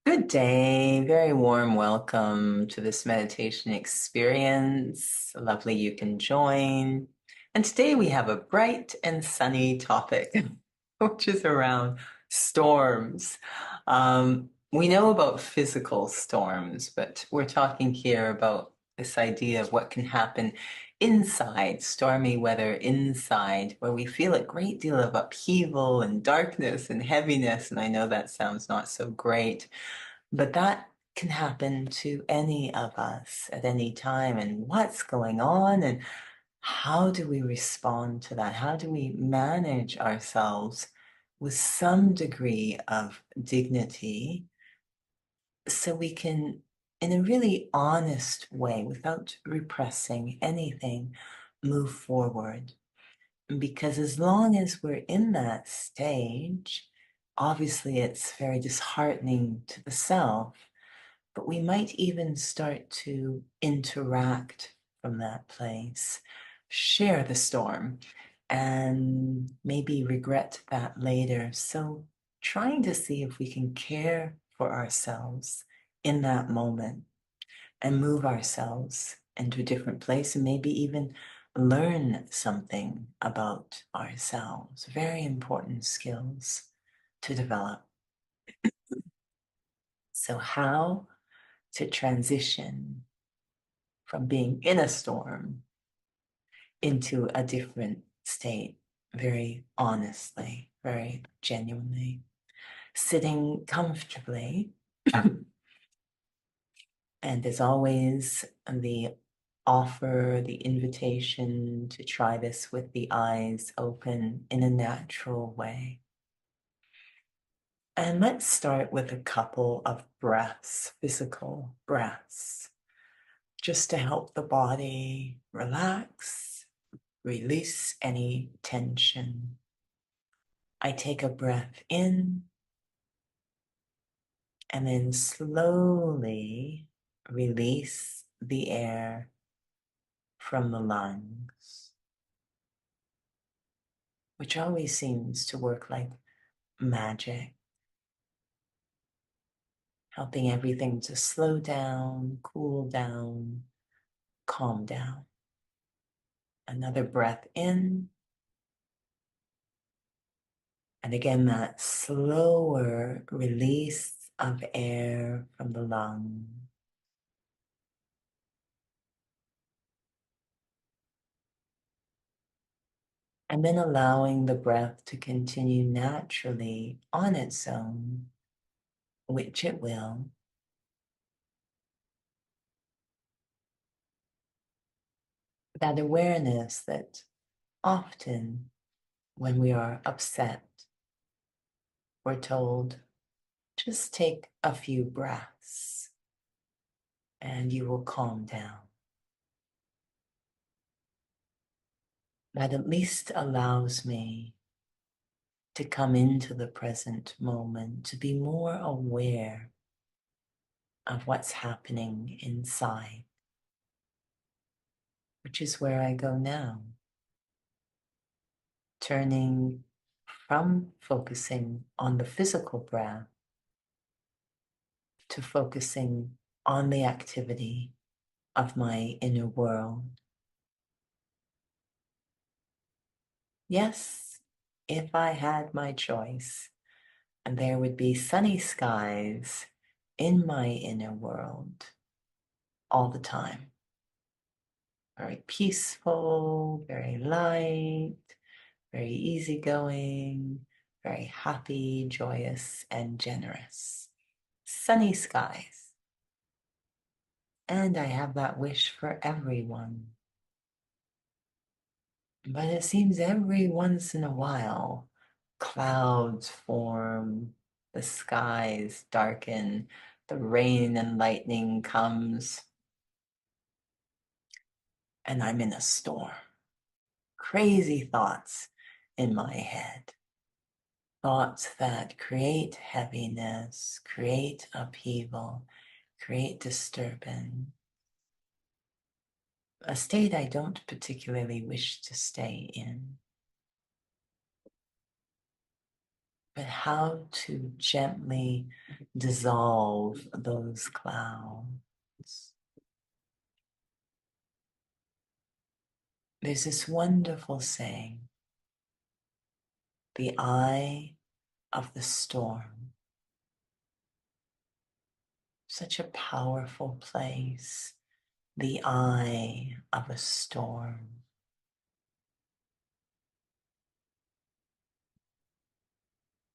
Good day. Very warm welcome to this meditation experience. Lovely you can join. And today we have a bright and sunny topic, which is around storms. We know about physical storms, but we're talking here about this idea of what can happen inside, stormy weather inside, where we feel a great deal of upheaval and darkness and heaviness. And I know that sounds not so great. But that can happen to any of us at any time. And what's going on? And how do we respond to that? How do we manage ourselves with some degree of dignity so we can, in a really honest way, without repressing anything, move forward? Because as long as we're in that stage, obviously it's very disheartening to the self, but we might even start to interact from that place, share the storm, and maybe regret that later. So, trying to see if we can care for ourselves in that moment and move ourselves into a different place and maybe even learn something about ourselves. Very important skills to develop. So, how to transition from being in a storm into a different state very honestly, very genuinely, sitting comfortably. And as always, the offer, the invitation to try this with the eyes open in a natural way. And let's start with a couple of breaths, physical breaths, just to help the body relax, release any tension. I take a breath in and then slowly release the air from the lungs, which always seems to work like magic, helping everything to slow down, cool down, calm down. Another breath in. And again, that slower release of air from the lung. And then allowing the breath to continue naturally on its own, which it will. That awareness that often when we are upset, we're told, just take a few breaths and you will calm down. That at least allows me to come into the present moment, to be more aware of what's happening inside, which is where I go now, turning from focusing on the physical breath to focusing on the activity of my inner world. Yes, if I had my choice, and there would be sunny skies in my inner world all the time. Very peaceful, very light, very easygoing, very happy, joyous, and generous. Sunny skies. And I have that wish for everyone. But it seems every once in a while, clouds form, the skies darken, the rain and lightning comes, and I'm in a storm. Crazy thoughts in my head. Thoughts that create heaviness, create upheaval, create disturbance. A state I don't particularly wish to stay in. but how to gently dissolve those clouds. There's this wonderful saying, the eye of the storm. Such a powerful place, the eye of a storm.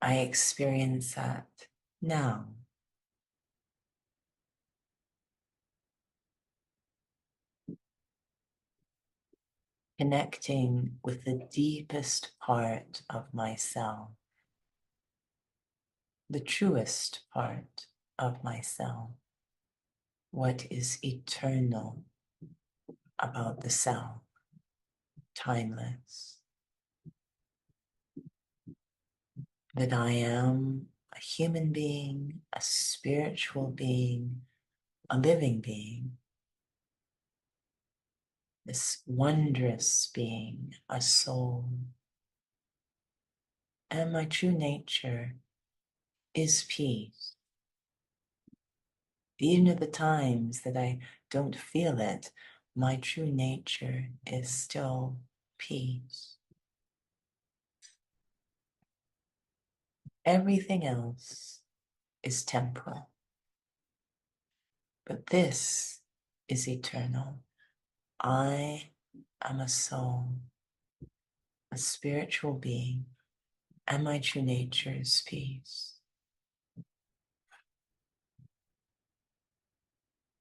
I experience that now. Connecting with the deepest part of myself, the truest part of myself, what is eternal about the self, timeless, that I am a human being, a spiritual being, a living being, this wondrous being, a soul. And my true nature is peace. Even at the times that I don't feel it, my true nature is still peace. Everything else is temporal, but this is eternal. I am a soul, a spiritual being, and my true nature is peace.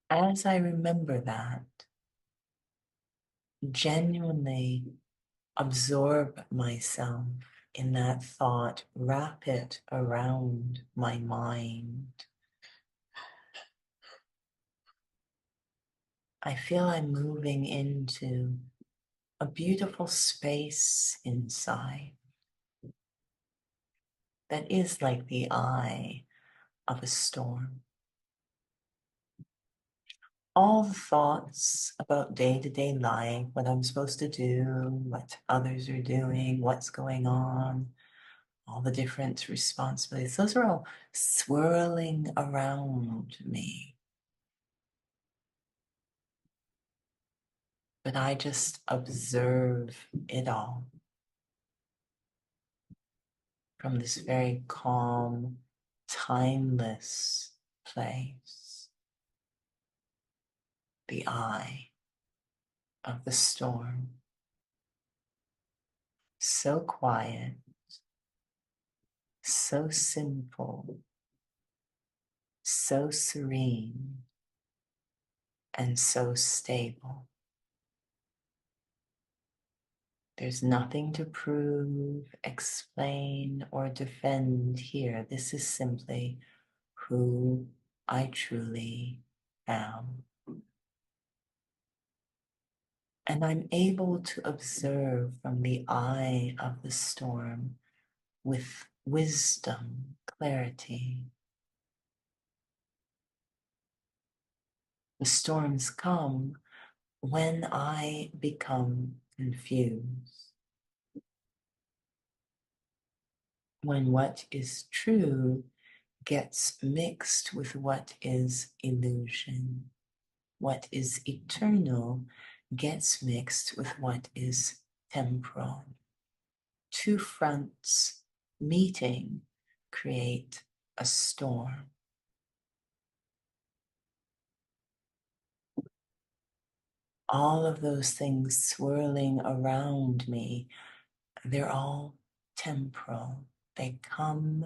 As I remember that, genuinely absorb myself in that thought, wrap it around my mind. I feel I'm moving into a beautiful space inside that is like the eye of a storm. All the thoughts about day-to-day life, what I'm supposed to do, what others are doing, what's going on, all the different responsibilities, those are all swirling around me. But I just observe it all from this very calm, timeless place. The eye of the storm. So quiet, so simple, so serene, and so stable. There's nothing to prove, explain, or defend here. This is simply who I truly am. And I'm able to observe from the eye of the storm with wisdom, clarity. The storms come when I become confused, when what is true gets mixed with what is illusion, what is eternal gets mixed with what is temporal. Two fronts meeting create a storm. All of those things swirling around me, they're all temporal. They come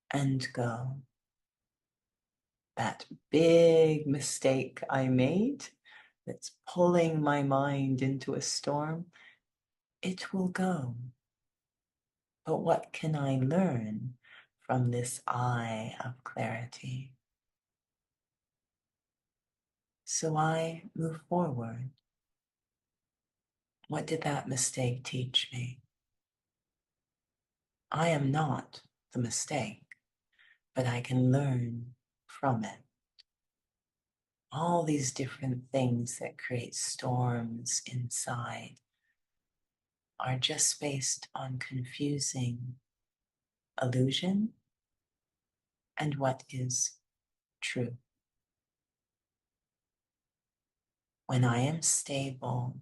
and go. That big mistake I made that's pulling my mind into a storm, it will go. But what can I learn from this eye of clarity? So I move forward. What did that mistake teach me? I am not the mistake, but I can learn from it. All these different things that create storms inside are just based on confusing illusion and what is true. When I am stable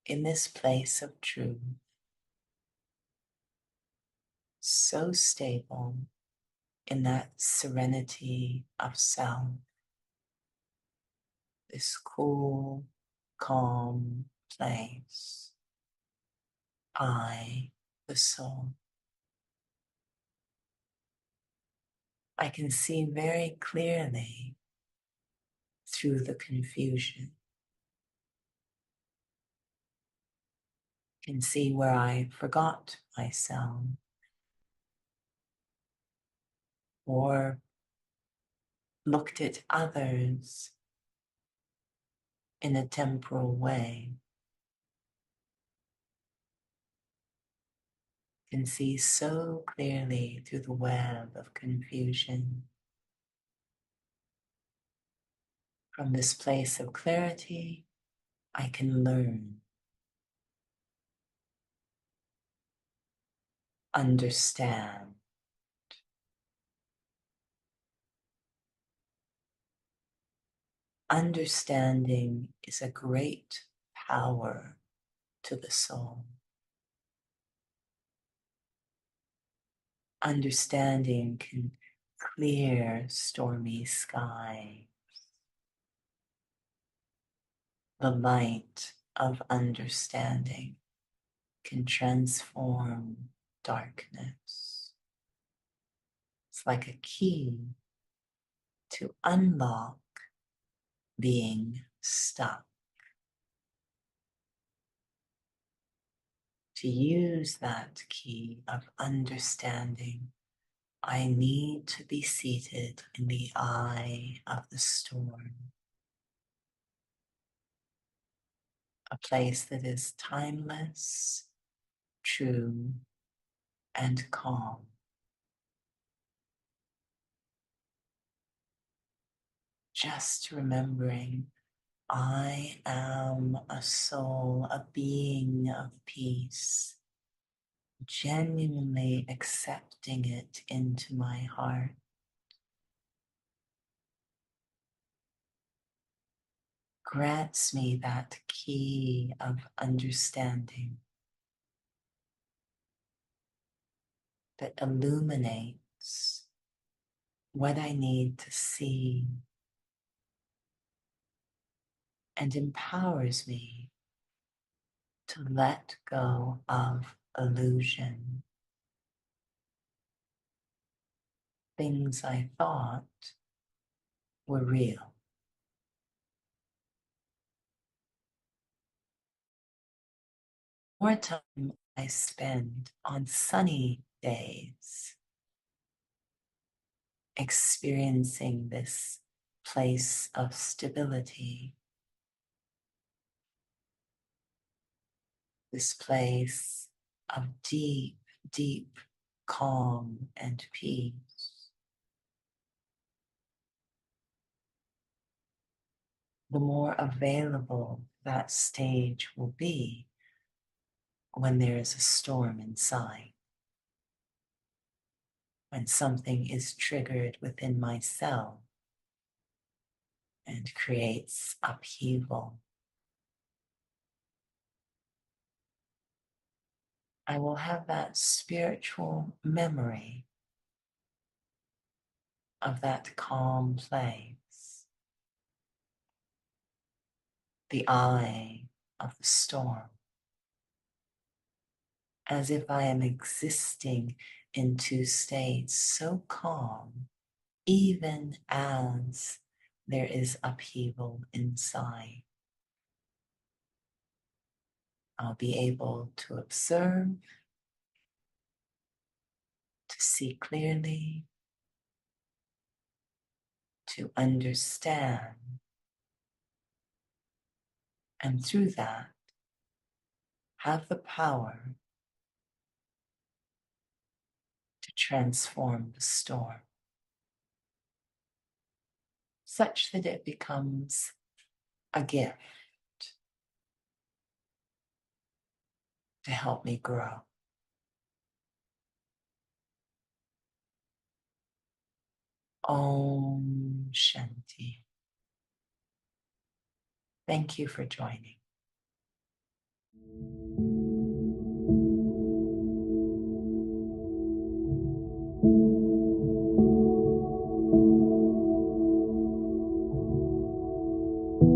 in this place of truth, so stable in that serenity of self, this cool, calm place, I, the soul, I can see very clearly through the confusion, can see where I forgot myself or looked at others in a temporal way, can see so clearly through the web of confusion. From this place of clarity, I can learn, understand. Understanding is a great power to the soul. Understanding can clear stormy sky. The light of understanding can transform darkness. It's like a key to unlock being stuck. To use that key of understanding, I need to be seated in the eye of the storm, a place that is timeless, true, and calm. Just remembering I am a soul, a being of peace, genuinely accepting it into my heart. Grants me that key of understanding that illuminates what I need to see and empowers me to let go of illusion. Things I thought were real. More time I spend on sunny days experiencing this place of stability, this place of deep, deep calm and peace. The more available that stage will be when there is a storm inside, when something is triggered within myself and creates upheaval. I will have that spiritual memory of that calm place, the eye of the storm, as if I am existing in two states so calm, even as there is upheaval inside. I'll be able to observe, to see clearly, to understand, and through that, have the power to transform the storm, such that it becomes a gift to help me grow. Om Shanti. Thank you for joining.